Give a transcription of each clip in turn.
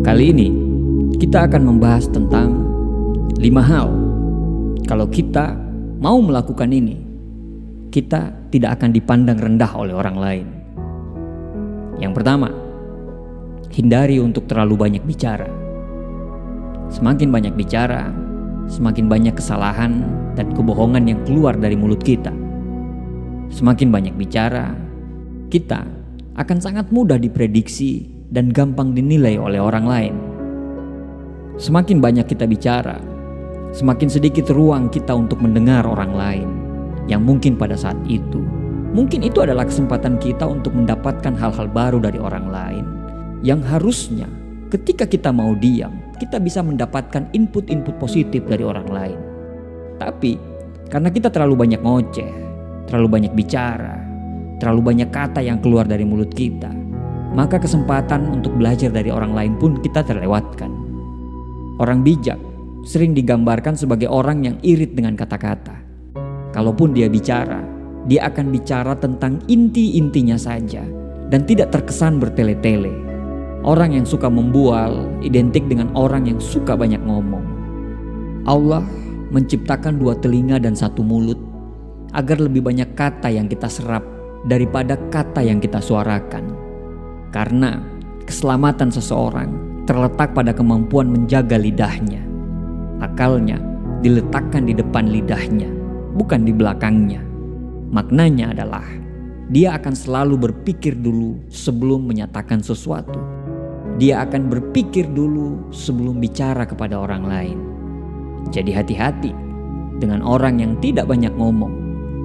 Kali ini kita akan membahas tentang 5 hal. Kalau kita mau melakukan ini, kita tidak akan dipandang rendah oleh orang lain. Yang pertama, hindari untuk terlalu banyak bicara. Semakin banyak bicara, semakin banyak kesalahan dan kebohongan yang keluar dari mulut kita. Semakin banyak bicara, kita akan sangat mudah diprediksi dan gampang dinilai oleh orang lain. Semakin banyak kita bicara, semakin sedikit ruang kita untuk mendengar orang lain yang mungkin pada saat itu, mungkin itu adalah kesempatan kita untuk mendapatkan hal-hal baru dari orang lain yang harusnya ketika kita mau diam, kita bisa mendapatkan input-input positif dari orang lain. Tapi karena kita terlalu banyak ngoceh, terlalu banyak bicara, terlalu banyak kata yang keluar dari mulut kita, maka kesempatan untuk belajar dari orang lain pun kita terlewatkan. Orang bijak sering digambarkan sebagai orang yang irit dengan kata-kata. Kalaupun dia bicara, dia akan bicara tentang inti-intinya saja dan tidak terkesan bertele-tele. Orang yang suka membual identik dengan orang yang suka banyak ngomong. Allah menciptakan 2 telinga dan 1 mulut agar lebih banyak kata yang kita serap daripada kata yang kita suarakan. Karena keselamatan seseorang terletak pada kemampuan menjaga lidahnya. Akalnya diletakkan di depan lidahnya, bukan di belakangnya. Maknanya adalah dia akan selalu berpikir dulu sebelum menyatakan sesuatu. Dia akan berpikir dulu sebelum bicara kepada orang lain. Jadi hati-hati dengan orang yang tidak banyak ngomong,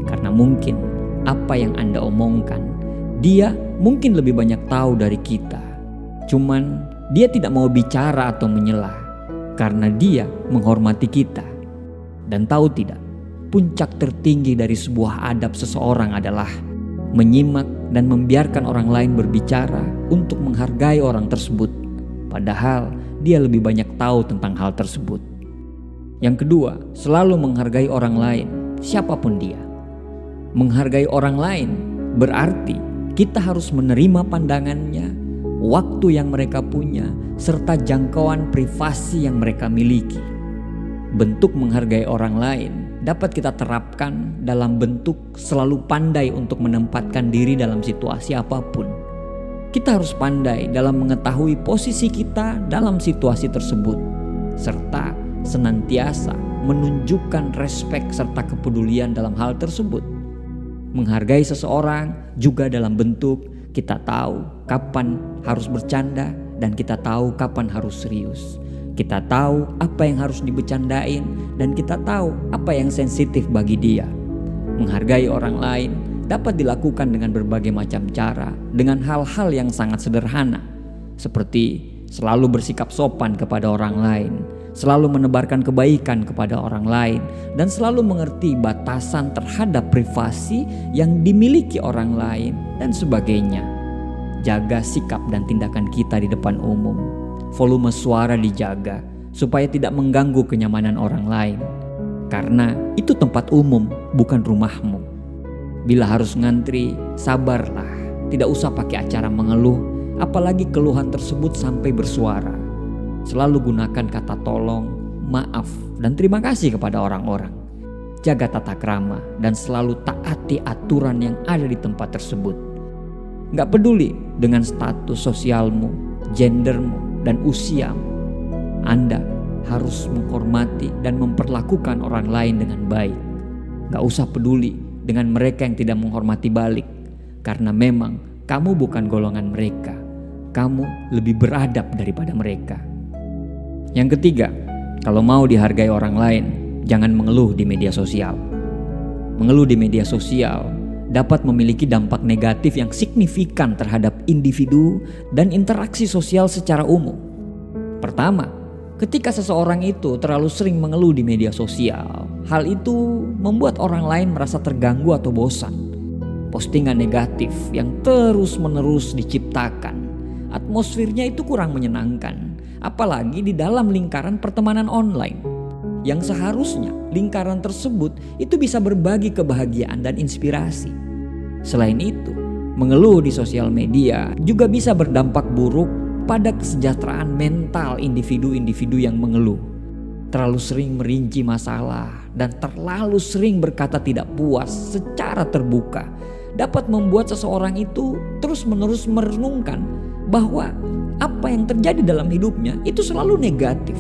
karena mungkin apa yang Anda omongkan, dia mungkin lebih banyak tahu dari kita. Cuman dia tidak mau bicara atau menyela karena dia menghormati kita. Dan tahu tidak, puncak tertinggi dari sebuah adab seseorang adalah menyimak dan membiarkan orang lain berbicara untuk menghargai orang tersebut, padahal dia lebih banyak tahu tentang hal tersebut. Yang kedua, selalu menghargai orang lain, siapapun dia. Menghargai orang lain berarti kita harus menerima pandangannya, waktu yang mereka punya, serta jangkauan privasi yang mereka miliki. Bentuk menghargai orang lain dapat kita terapkan dalam bentuk selalu pandai untuk menempatkan diri dalam situasi apapun. Kita harus pandai dalam mengetahui posisi kita dalam situasi tersebut, serta senantiasa menunjukkan respek serta kepedulian dalam hal tersebut. Menghargai seseorang juga dalam bentuk kita tahu kapan harus bercanda dan kita tahu kapan harus serius. Kita tahu apa yang harus dibecandain dan kita tahu apa yang sensitif bagi dia. Menghargai orang lain dapat dilakukan dengan berbagai macam cara, dengan hal-hal yang sangat sederhana, seperti selalu bersikap sopan kepada orang lain, selalu menebarkan kebaikan kepada orang lain, dan selalu mengerti batasan terhadap privasi yang dimiliki orang lain, dan sebagainya. Jaga sikap dan tindakan kita di depan umum. Volume suara dijaga supaya tidak mengganggu kenyamanan orang lain. Karena itu tempat umum, bukan rumahmu. Bila harus ngantri, sabarlah. Tidak usah pakai acara mengeluh, apalagi keluhan tersebut sampai bersuara. Selalu gunakan kata tolong, maaf, dan terima kasih kepada orang-orang. Jaga tata krama dan selalu taati aturan yang ada di tempat tersebut. Gak peduli dengan status sosialmu, gendermu, dan usiamu. Anda harus menghormati dan memperlakukan orang lain dengan baik. Gak usah peduli dengan mereka yang tidak menghormati balik, karena memang kamu bukan golongan mereka. Kamu lebih beradab daripada mereka. Yang ketiga, kalau mau dihargai orang lain, jangan mengeluh di media sosial. Mengeluh di media sosial dapat memiliki dampak negatif yang signifikan terhadap individu dan interaksi sosial secara umum. Pertama, ketika seseorang itu terlalu sering mengeluh di media sosial, hal itu membuat orang lain merasa terganggu atau bosan. Postingan negatif yang terus-menerus diciptakan, atmosfernya itu kurang menyenangkan, apalagi di dalam lingkaran pertemanan online. Yang seharusnya lingkaran tersebut itu bisa berbagi kebahagiaan dan inspirasi. Selain itu, mengeluh di sosial media juga bisa berdampak buruk pada kesejahteraan mental individu-individu yang mengeluh, terlalu sering merinci masalah, dan terlalu sering berkata tidak puas secara terbuka dapat membuat seseorang itu terus-menerus merenungkan bahwa apa yang terjadi dalam hidupnya itu selalu negatif.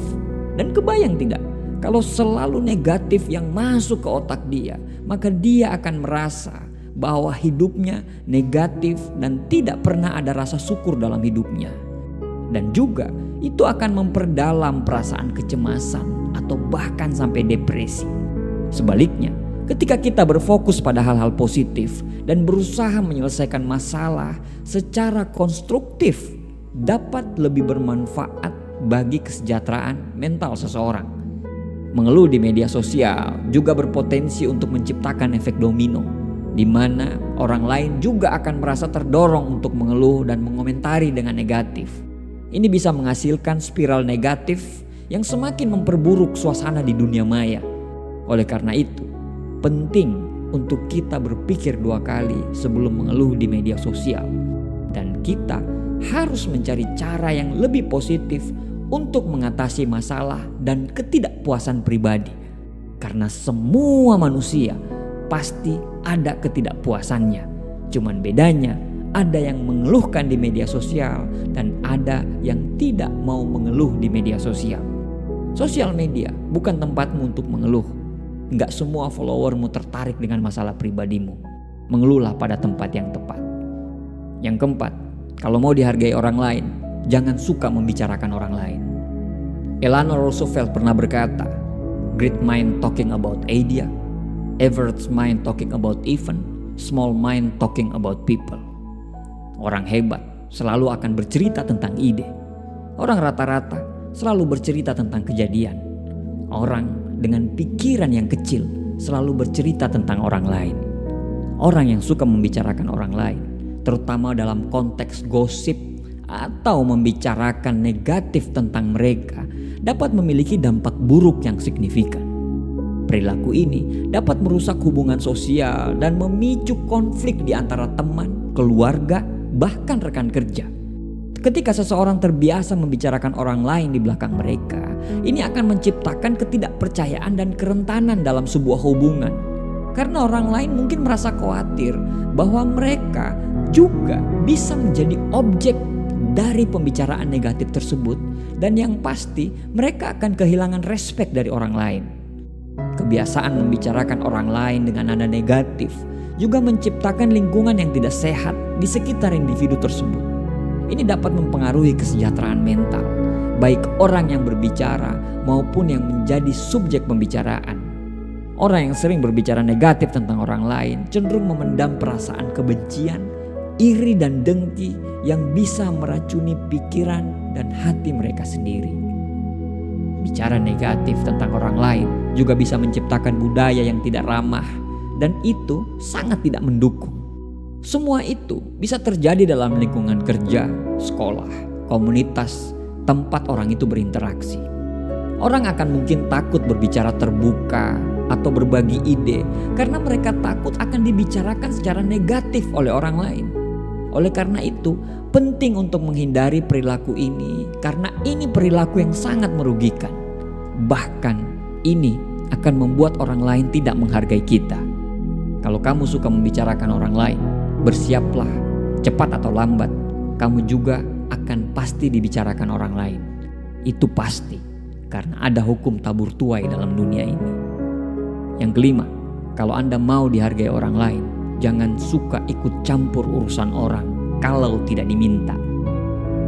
Dan kebayang tidak, kalau selalu negatif yang masuk ke otak dia, maka dia akan merasa bahwa hidupnya negatif dan tidak pernah ada rasa syukur dalam hidupnya. Dan juga itu akan memperdalam perasaan kecemasan atau bahkan sampai depresi. Sebaliknya, ketika kita berfokus pada hal-hal positif dan berusaha menyelesaikan masalah secara konstruktif, dapat lebih bermanfaat bagi kesejahteraan mental seseorang. Mengeluh di media sosial juga berpotensi untuk menciptakan efek domino, di mana orang lain juga akan merasa terdorong untuk mengeluh dan mengomentari dengan negatif. Ini bisa menghasilkan spiral negatif yang semakin memperburuk suasana di dunia maya. Oleh karena itu, penting untuk kita berpikir 2 kali sebelum mengeluh di media sosial. Dan kita harus mencari cara yang lebih positif untuk mengatasi masalah dan ketidakpuasan pribadi. Karena semua manusia pasti ada ketidakpuasannya. Cuman bedanya ada yang mengeluhkan di media sosial dan ada yang tidak mau mengeluh di media sosial. Sosial media bukan tempatmu untuk mengeluh. Enggak semua followermu tertarik dengan masalah pribadimu. Mengeluhlah pada tempat yang tepat. Yang keempat, kalau mau dihargai orang lain, jangan suka membicarakan orang lain. Eleanor Roosevelt pernah berkata, "Great mind talking about idea, average mind talking about event, small mind talking about people." Orang hebat selalu akan bercerita tentang ide. Orang rata-rata selalu bercerita tentang kejadian. Orang dengan pikiran yang kecil selalu bercerita tentang orang lain. Orang yang suka membicarakan orang lain, terutama dalam konteks gosip atau membicarakan negatif tentang mereka, dapat memiliki dampak buruk yang signifikan. Perilaku ini dapat merusak hubungan sosial dan memicu konflik di antara teman, keluarga, bahkan rekan kerja. Ketika seseorang terbiasa membicarakan orang lain di belakang mereka, ini akan menciptakan ketidakpercayaan dan kerentanan dalam sebuah hubungan. Karena orang lain mungkin merasa khawatir bahwa mereka juga bisa menjadi objek dari pembicaraan negatif tersebut, dan yang pasti mereka akan kehilangan respek dari orang lain. Kebiasaan membicarakan orang lain dengan nada negatif juga menciptakan lingkungan yang tidak sehat di sekitar individu tersebut. Ini dapat mempengaruhi kesejahteraan mental, baik orang yang berbicara maupun yang menjadi subjek pembicaraan. Orang yang sering berbicara negatif tentang orang lain cenderung memendam perasaan kebencian, iri dan dengki yang bisa meracuni pikiran dan hati mereka sendiri. Bicara negatif tentang orang lain juga bisa menciptakan budaya yang tidak ramah, dan itu sangat tidak mendukung. Semua itu bisa terjadi dalam lingkungan kerja, sekolah, komunitas, tempat orang itu berinteraksi. Orang akan mungkin takut berbicara terbuka atau berbagi ide karena mereka takut akan dibicarakan secara negatif oleh orang lain. Oleh karena itu, penting untuk menghindari perilaku ini karena ini perilaku yang sangat merugikan. Bahkan ini akan membuat orang lain tidak menghargai kita. Kalau kamu suka membicarakan orang lain, bersiaplah, cepat atau lambat, kamu juga akan pasti dibicarakan orang lain. Itu pasti, karena ada hukum tabur tuai dalam dunia ini. Yang kelima, kalau Anda mau dihargai orang lain, jangan suka ikut campur urusan orang kalau tidak diminta.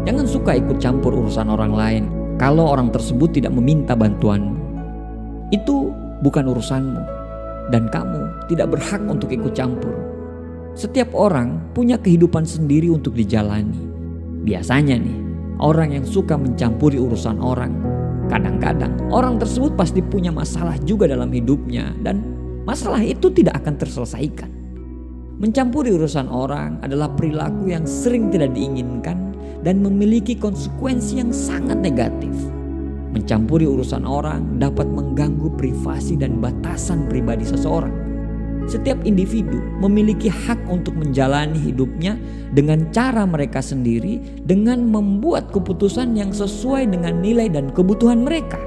Jangan suka ikut campur urusan orang lain kalau orang tersebut tidak meminta bantuanmu. Itu bukan urusanmu dan kamu tidak berhak untuk ikut campur. Setiap orang punya kehidupan sendiri untuk dijalani. Biasanya nih, orang yang suka mencampuri urusan orang, kadang-kadang orang tersebut pasti punya masalah juga dalam hidupnya dan masalah itu tidak akan terselesaikan. Mencampuri urusan orang adalah perilaku yang sering tidak diinginkan dan memiliki konsekuensi yang sangat negatif. Mencampuri urusan orang dapat mengganggu privasi dan batasan pribadi seseorang. Setiap individu memiliki hak untuk menjalani hidupnya dengan cara mereka sendiri, dengan membuat keputusan yang sesuai dengan nilai dan kebutuhan mereka.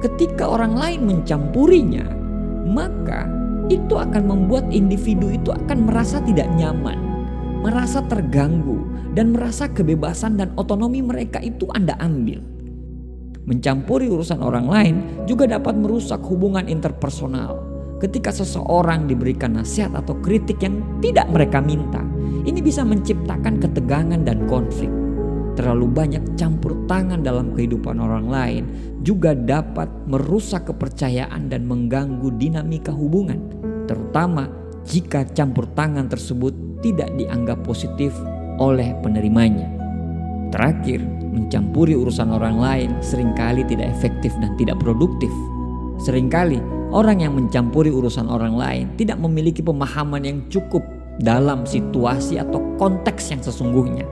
Ketika orang lain mencampurinya, maka itu akan membuat individu itu akan merasa tidak nyaman, merasa terganggu, dan merasa kebebasan dan otonomi mereka itu Anda ambil. Mencampuri urusan orang lain juga dapat merusak hubungan interpersonal. Ketika seseorang diberikan nasihat atau kritik yang tidak mereka minta, ini bisa menciptakan ketegangan dan konflik. Terlalu banyak campur tangan dalam kehidupan orang lain juga dapat merusak kepercayaan dan mengganggu dinamika hubungan, terutama jika campur tangan tersebut tidak dianggap positif oleh penerimanya. Terakhir, mencampuri urusan orang lain seringkali tidak efektif dan tidak produktif. Seringkali orang yang mencampuri urusan orang lain tidak memiliki pemahaman yang cukup dalam situasi atau konteks yang sesungguhnya.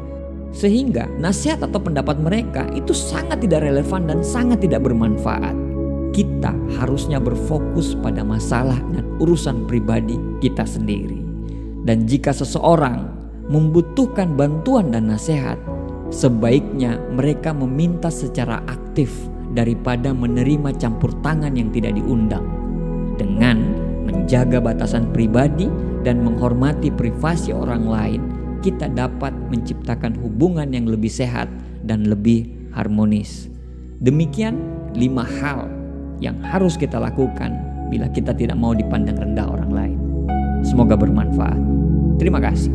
Sehingga nasihat atau pendapat mereka itu sangat tidak relevan dan sangat tidak bermanfaat. Kita harusnya berfokus pada masalah dan urusan pribadi kita sendiri. Dan jika seseorang membutuhkan bantuan dan nasihat, sebaiknya mereka meminta secara aktif daripada menerima campur tangan yang tidak diundang. Dengan menjaga batasan pribadi dan menghormati privasi orang lain, kita dapat menciptakan hubungan yang lebih sehat dan lebih harmonis. Demikian 5 hal yang harus kita lakukan bila kita tidak mau dipandang rendah orang lain. Semoga bermanfaat. Terima kasih.